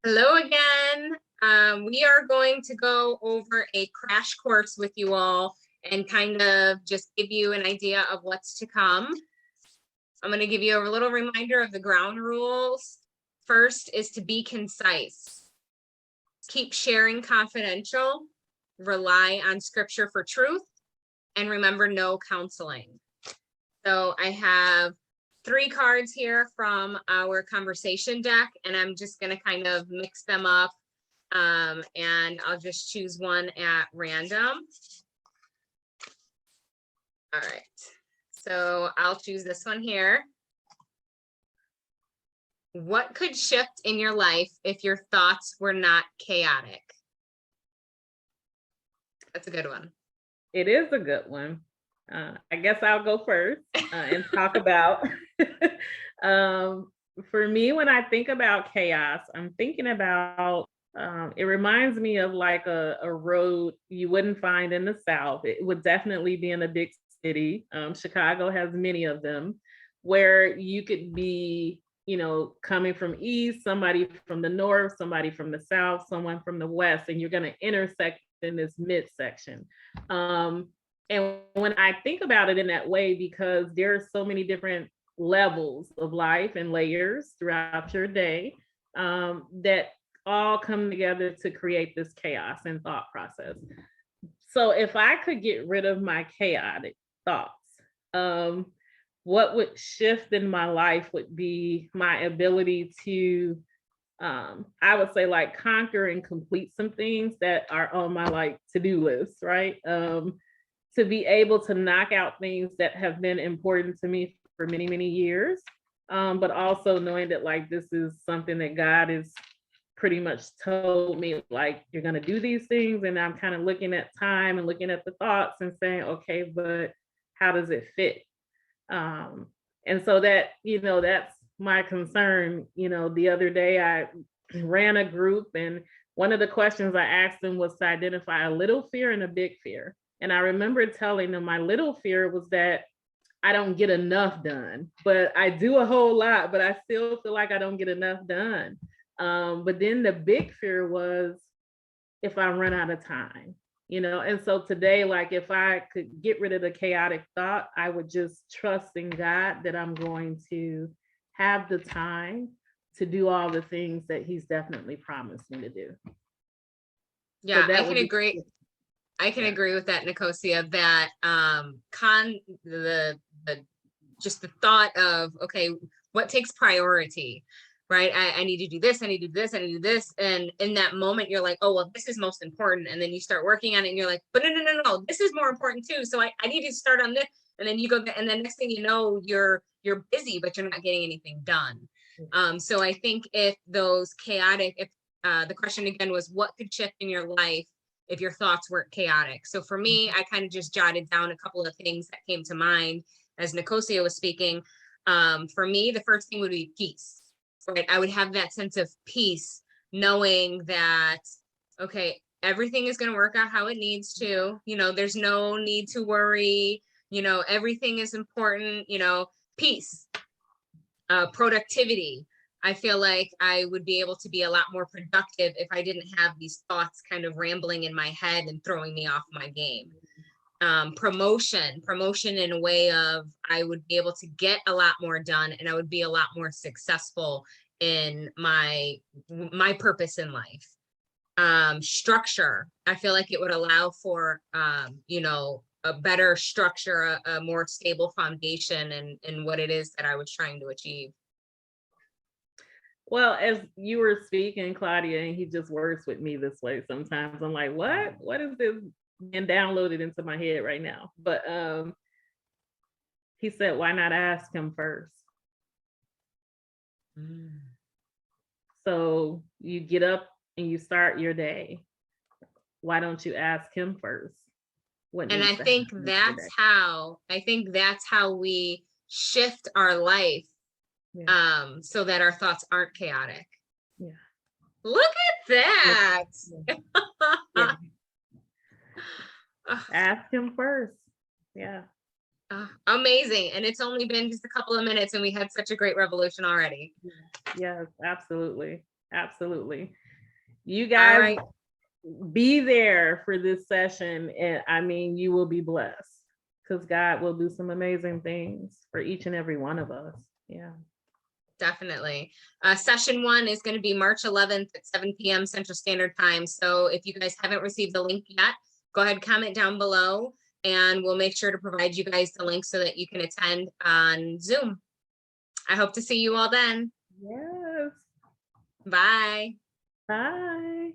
Hello again. We are going to go over a crash course with you all and kind of just give you an idea of what's to come. I'm going to give you a little reminder of the ground rules. First is to be concise. Keep sharing confidential. Rely on scripture for truth. And remember, no counseling. So I have 3 cards here from our conversation deck, and I'm just going to kind of mix them up, and I'll just choose one at random. All right, so I'll choose this one here. What could shift in your life if your thoughts were not chaotic? That's a good one. It is a good one. I guess I'll go first and talk about, for me, when I think about chaos, I'm thinking about, it reminds me of like a road you wouldn't find in the South. It would definitely be in a big city. Chicago has many of them, where you could be, coming from east, somebody from the north, somebody from the south, someone from the west, and you're going to intersect in this midsection. And when I think about it in that way, because there are so many different levels of life and layers throughout your day, that all come together to create this chaos and thought process. So if I could get rid of my chaotic thoughts, what would shift in my life would be my ability to, I would say, like, conquer and complete some things that are on my like to-do list, right? To be able to knock out things that have been important to me for many, many years. But also knowing that like this is something that God has pretty much told me, like, you're gonna do these things. And I'm kind of looking at time and looking at the thoughts and saying, okay, but how does it fit? And so that, that's my concern. The other day I ran a group, and one of the questions I asked them was to identify a little fear and a big fear. And I remember telling them my little fear was that I don't get enough done, but I do a whole lot, but I still feel like I don't get enough done. But then the big fear was if I run out of time, and so today, like, if I could get rid of the chaotic thought, I would just trust in God that I'm going to have the time to do all the things that He's definitely promised me to do. Yeah, so I can agree. I can agree with that, Nicosia, that just the thought of, okay, what takes priority, right? I need to do this, I need to do this, I need to do this. And in that moment, you're like, oh, well, this is most important. And then you start working on it and you're like, but no, this is more important too. So I need to start on this. And then you go, and then next thing you know, you're busy, but you're not getting anything done. So I think if those chaotic, if the question again was, what could shift in your life if your thoughts weren't chaotic? So for me, I kind of just jotted down a couple of things that came to mind as Nicosia was speaking. For me, the first thing would be peace, right? I would have that sense of peace, knowing that, okay, everything is going to work out how it needs to, there's no need to worry, everything is important, peace, productivity. I feel like I would be able to be a lot more productive if I didn't have these thoughts kind of rambling in my head and throwing me off my game. Promotion in a way of I would be able to get a lot more done, and I would be a lot more successful in my purpose in life. Structure. I feel like it would allow for, a better structure, a more stable foundation in what it is that I was trying to achieve. Well, as you were speaking, Claudia, and he just works with me this way sometimes. I'm like, what is this being downloaded into my head right now? But he said, why not ask him first? So you get up and you start your day. Why don't you ask him first? And I think that's how we shift our life. Yeah. So that our thoughts aren't chaotic. Yeah. Look at that. Yeah. Ask him first. Yeah. Amazing. And it's only been just a couple of minutes and we had such a great revolution already. Yes, absolutely. Absolutely. You All guys right. be there for this session, and I mean, you will be blessed because God will do some amazing things for each and every one of us. Yeah. Definitely. Session 1 is going to be March 11th at 7 p.m. Central Standard Time. So if you guys haven't received the link yet, go ahead, comment down below, and we'll make sure to provide you guys the link so that you can attend on Zoom. I hope to see you all then. Yes. Bye. Bye.